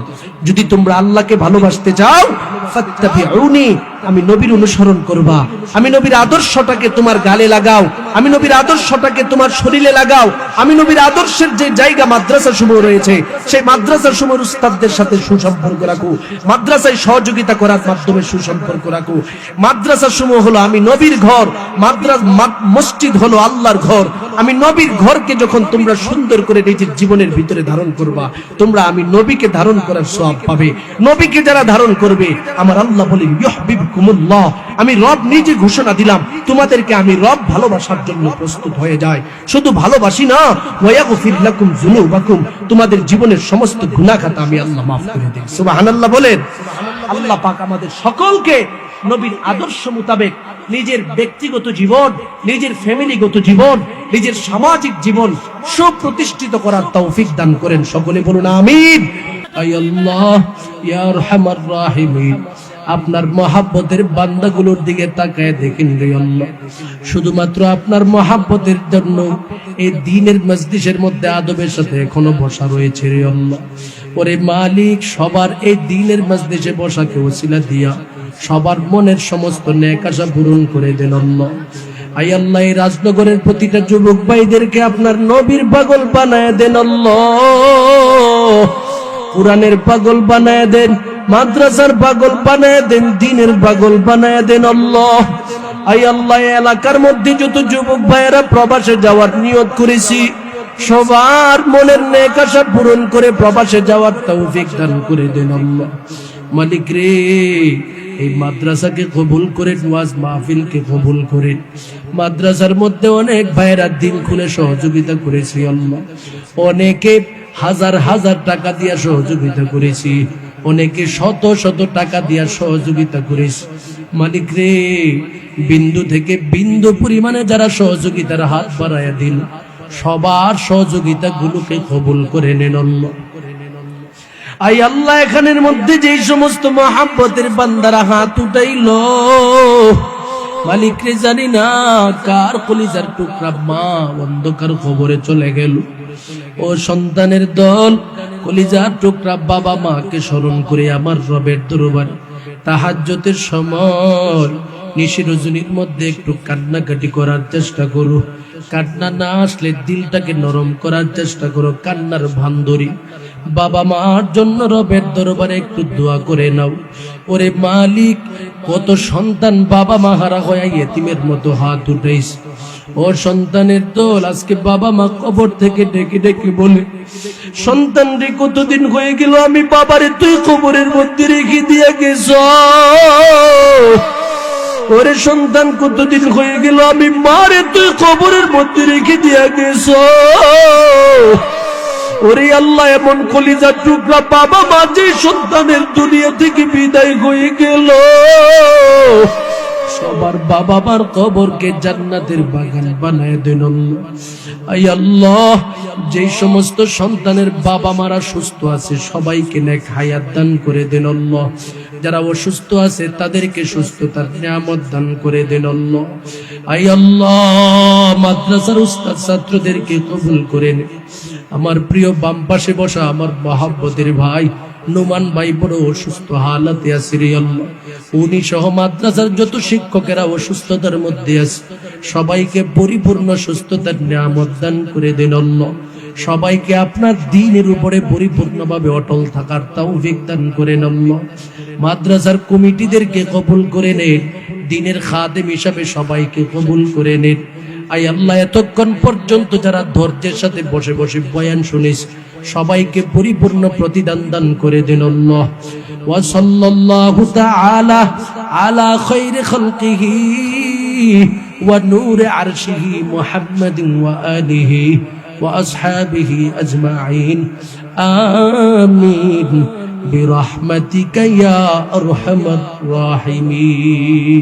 যদি তোমরা আল্লাহকে ভালোবাসতে চাও, ফাত্তাবিউনি, আমি নবীর অনুসরণ করবা। আমি নবীর আদর্শটাকে তোমার গালে লাগাও, আমি নবীর আদর্শটাকে তোমার শরীরে লাগাও। আমি নবীর আদর্শের যে জায়গা মাদ্রাসা সমূহ রয়েছে, সেই মাদ্রাসা সমূহের উস্তাদদের সাথে সুসম্পর্ক রাখো, মাদ্রাসায় সহযোগিতা করার মাধ্যমে সুসম্পর্ক রাখো। মাদ্রাসা সমূহ হলো আমি নবীর ঘর, মসজিদ হলো আল্লাহর ঘর। আমি নবীর ঘরকে যখন তোমরা সুন্দর করে নিজের জীবনের ভিতরে ধারণ করবা, তোমরা আমি নবীকে ধারণ করার সওয়াব পাবে। নবীকে যারা ধারণ করবে, আমার আল্লাহ বলেন ইউহিব্বুকুমুল্লাহ, আমি রব নিজে ঘোষণা দিলাম তোমাদেরকে আমি রব ভালোবাসার জন্য প্রস্তুত হয়ে যায়। শুধু ভালোবাসি না, ওয়া ইয়াগফির লাকুম যুনুবাকুম, তোমাদের জীবনের সমস্ত গুনাহ খাতা আমি আল্লাহ মাফ করে দেই। সুবহানাল্লাহ বলেন। আল্লাহ পাক আমাদের সকলকে নবীর আদর্শ মোতাবেক নিজের ব্যক্তিগত জীবন, নিজের ফ্যামিলিগত জীবন, নিজের সামাজিক জীবন সুপ্রতিষ্ঠিত করার তৌফিক দান করেন। সকলে বলুন আমিন। আয় আল্লাহ ইয়া আরহামার রাহিমিন, আপনার মহাব্বতের বান্দাগুলোর দিকে তাকায় দেখেন রে আল্লাহ, শুধুমাত্র আপনার মহাব্বতের জন্য এই দ্বীনের মজলিসের মধ্যে আদবের সাথে এখনো বসা রয়েছে রে আল্লাহ। ওরে মালিক, সবার এই দ্বীনের মজলিসে বসাকে ওসিলা দিয়া সবার মনের সমস্ত নেক আশা পূরণ করে দেন আল্লাহ। আয় আল্লাহ, এই রাজনগরের প্রতিটা যুবক ভাইদেরকে আপনার নবীর পাগল বানায় দেন আল্লাহ, কুরআনের পাগল বানায় দেন, মাদ্রাসার পাগল বানায় দেন, দ্বীনের পাগল বানায় দেন আল্লাহ। আয় আল্লাহ, এলাকার মধ্যে যত যুবক ভাইয়েরা প্রবাসে যাওয়ার নিয়ত করেছি, সবার মনের নেক আশা পূরণ করে প্রবাসে যাওয়ার তৌফিক দান করে দেন আল্লাহ। মালিক রে, এই মাদ্রাসাকে কবুল করেন, ওয়াজ মাহফিলকে কবুল করেন। মাদ্রাসার মধ্যে অনেক ভাইয়েরা দিন খুলে সহযোগিতা করেছি আল্লাহ, অনেকে হাজার হাজার টাকা দিয়ে সহযোগিতা করেছি। অনেকে শত শত টাকা দিয়া সহযোগিতা করেছে। মালিক রে, বিন্দু থেকে বিন্দু পরিমাণে যারা সহযোগিতার হাত বাড়াইয়া দিল, সবার সহযোগিতা গুলোকে কবুল করে নেন আল্লাহ। আই আল্লাহ, এখানের মধ্যে যেই সমস্ত মহাব্বতের বান্দারা হাত উঠাইল, মালিক রে, জানি না কার কলিজার টুকরা মা অন্ধকার কবরে চলে গেল। ও সন্তানের দল, কলিজার টুকরা বাবা মাকে স্মরণ করে আমার রবের দরবারে তাহাজ্জুদের সময় নিশি রজনীর মধ্যে একটু কান্নাকাটি করার চেষ্টা করো। কান্না না আসলে দিলটাকে নরম করার চেষ্টা করো, কান্নার ভান ধরি। বাবা মার জন্য রবের দরবারে একটু দোয়া করে নাও। ওরে মালিক, কত সন্তান বাবা মা হারা হয়ে ইয়েতিমের মতো হাত উঠাইছে। ও সন্তানের দল, আজকে বাবা মা কবর থেকে ডেকে ডেকে বলে, সন্তান রে, কতদিন হয়ে গেল আমি বাবারে তুই কবরের মধ্যে রেখে দিয়ে গেছ। ওরে সন্তান, কতদিন হয়ে গেল আমি মারে তুই কবরের মধ্যে রেখে দিয়ে গেছ। ওরে আল্লাহ, এমন কলিজার টুকরা বাবা মা যে সন্তানের দুনিয়া থেকে বিদায় হয়ে গেল, সবার বাবা মার কবরকে জান্নাতের বাগান বানায় দেন আল্লাহ। আই আল্লাহ, যেই সমস্ত সন্তানের বাবা মারা সুস্থ আছে সবাইকে নেক হায়াত দান করে দেন আল্লাহ। যারা অসুস্থ আছে তাদেরকে সুস্থতার নিয়ামত দান করে দেন আল্লাহ। আই আল্লাহ, মাদ্রাসার উস্তাদ ছাত্রদেরকে কবুল করে নেন। আমার প্রিয় বাম পাশে বসা আমার মহাব্বতের ভাই নোমান ভাই বড় অসুস্থ হালাতে আছে রে আল্লাহ। উনি সহ মাদ্রাসার যত শিক্ষকেরা অসুস্থতার মধ্যে আছে, সবাইকে পরিপূর্ণ সুস্থতার নিয়ামত দান করে দেন আল্লাহ। সবাইকে আপনার দ্বীনের উপরে পরিপূর্ণভাবে অটল থাকার তৌফিক দান করেন আল্লাহ। মাদ্রাসার কমিটিদেরকে কবুল করে নেন, দ্বীনের খাদেম হিসাবে সবাইকে কবুল করে নেন। আই আল্লাহ, এতক্ষণ পর্যন্ত যারা ধৈর্যের সাথে বসে বসে বয়ান শুনিস, সবাইকে পরিপূর্ণ প্রতিদান দান করে দেন আল্লাহ। ওয়া সাল্লাল্লাহু তাআলা আলা খায়রি খালকিহি ওয়া নূরি আরশিহি মুহাম্মাদিন ওয়া আলিহি ওয়া আসহাবিহি আজমাইন। আমিন বিরহমাতিকা ইয়া আরহামার রাহিমিন।